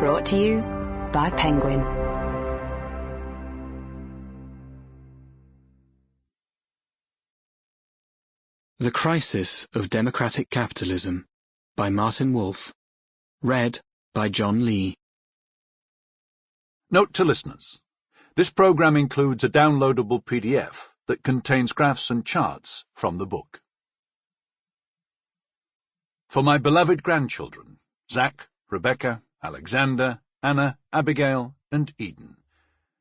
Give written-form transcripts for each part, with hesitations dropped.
Brought to you by Penguin. The Crisis of Democratic Capitalism by Martin Wolf. Read by John Lee. Note to listeners. This program includes a downloadable PDF that contains graphs and charts from the book. For my beloved grandchildren, Zach, Rebecca, Alexander, Anna, Abigail, and Eden,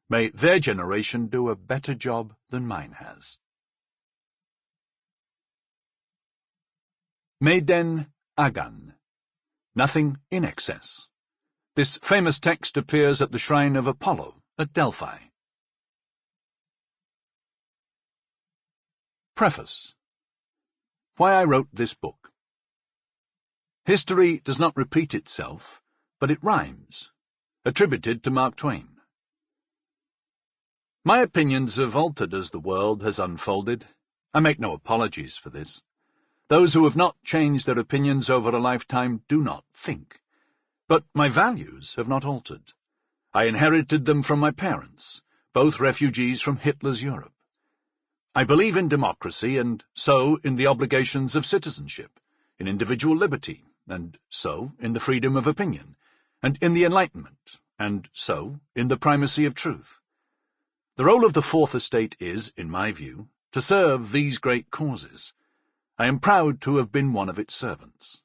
may their generation do a better job than mine has. Meiden Agan. Nothing in excess. This famous text appears at the shrine of Apollo at Delphi. Preface. Why I wrote this book. History does not repeat itself, but it rhymes. Attributed to Mark Twain. My opinions have altered as the world has unfolded. I make no apologies for this. Those who have not changed their opinions over a lifetime do not think. But my values have not altered. I inherited them from my parents, both refugees from Hitler's Europe. I believe in democracy, and so in the obligations of citizenship, in individual liberty, and so in the freedom of opinion, and in the Enlightenment, and so in the primacy of truth. The role of the Fourth Estate is, in my view, to serve these great causes. I am proud to have been one of its servants.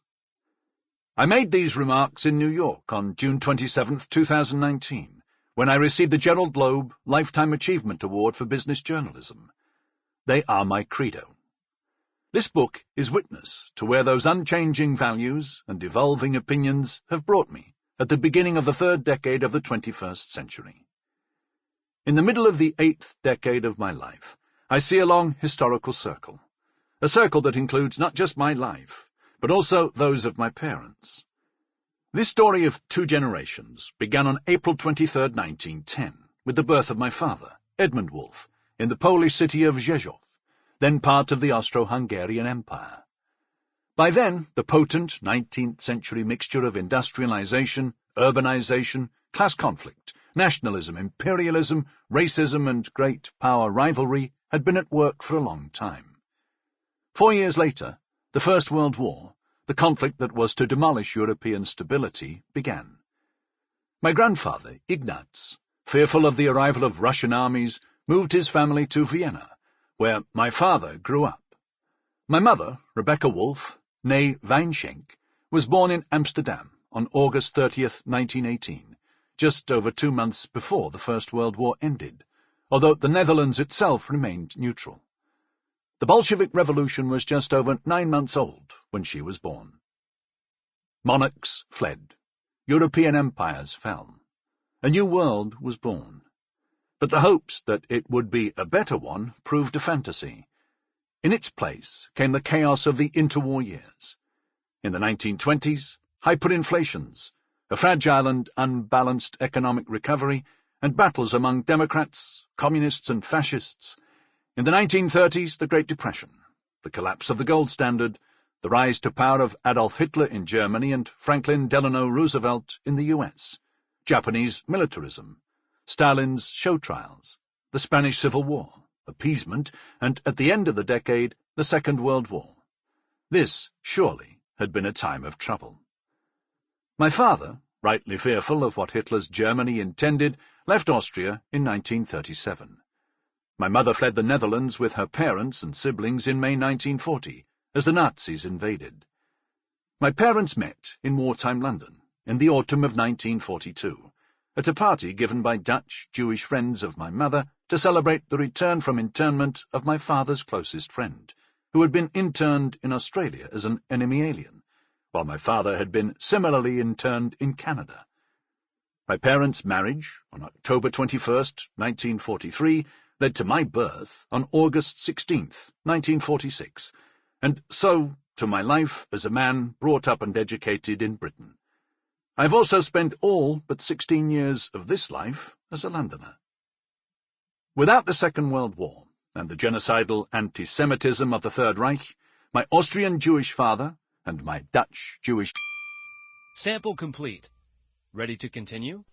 I made these remarks in New York on June 27, 2019, when I received the Gerald Loeb Lifetime Achievement Award for Business Journalism. They are my credo. This book is witness to where those unchanging values and evolving opinions have brought me at the beginning of the third decade of the 21st century. In the middle of the 8th decade of my life, I see a long historical circle. A circle that includes not just my life, but also those of my parents. This story of two generations began on April 23, 1910, with the birth of my father, Edmund Wolff, in the Polish city of Rzeszów, then part of the Austro-Hungarian Empire. By then, the potent 19th-century mixture of industrialization, urbanization, class conflict, nationalism, imperialism, racism, and great power rivalry had been at work for a long time. 4 years later, the First World War, the conflict that was to demolish European stability, began. My grandfather, Ignaz, fearful of the arrival of Russian armies, moved his family to Vienna, where my father grew up. My mother, Rebecca Wolff, née Weinschenk, was born in Amsterdam on August 30, 1918, just over 2 months before the First World War ended, although the Netherlands itself remained neutral. The Bolshevik Revolution was just over 9 months old when she was born. Monarchs fled. European empires fell. A new world was born. But the hopes that it would be a better one proved a fantasy. In its place came the chaos of the interwar years. In the 1920s, hyperinflations, a fragile and unbalanced economic recovery, and battles among Democrats, communists, and fascists. In the 1930s, the Great Depression, the collapse of the gold standard, the rise to power of Adolf Hitler in Germany and Franklin Delano Roosevelt in the US, Japanese militarism, Stalin's show trials, the Spanish Civil War, appeasement, and, at the end of the decade, the Second World War. This, surely, had been a time of trouble. My father, rightly fearful of what Hitler's Germany intended, left Austria in 1937. My mother fled the Netherlands with her parents and siblings in May 1940, as the Nazis invaded. My parents met in wartime London, in the autumn of 1942, at a party given by Dutch Jewish friends of my mother to celebrate the return from internment of my father's closest friend, who had been interned in Australia as an enemy alien, while my father had been similarly interned in Canada. My parents' marriage, on October 21, 1943, led to my birth on August 16, 1946, and so to my life as a man brought up and educated in Britain. I have also spent all but 16 years of this life as a Londoner. Without the Second World War and the genocidal anti-Semitism of the Third Reich, my Austrian Jewish father and my Dutch Jewish... Sample complete. Ready to continue?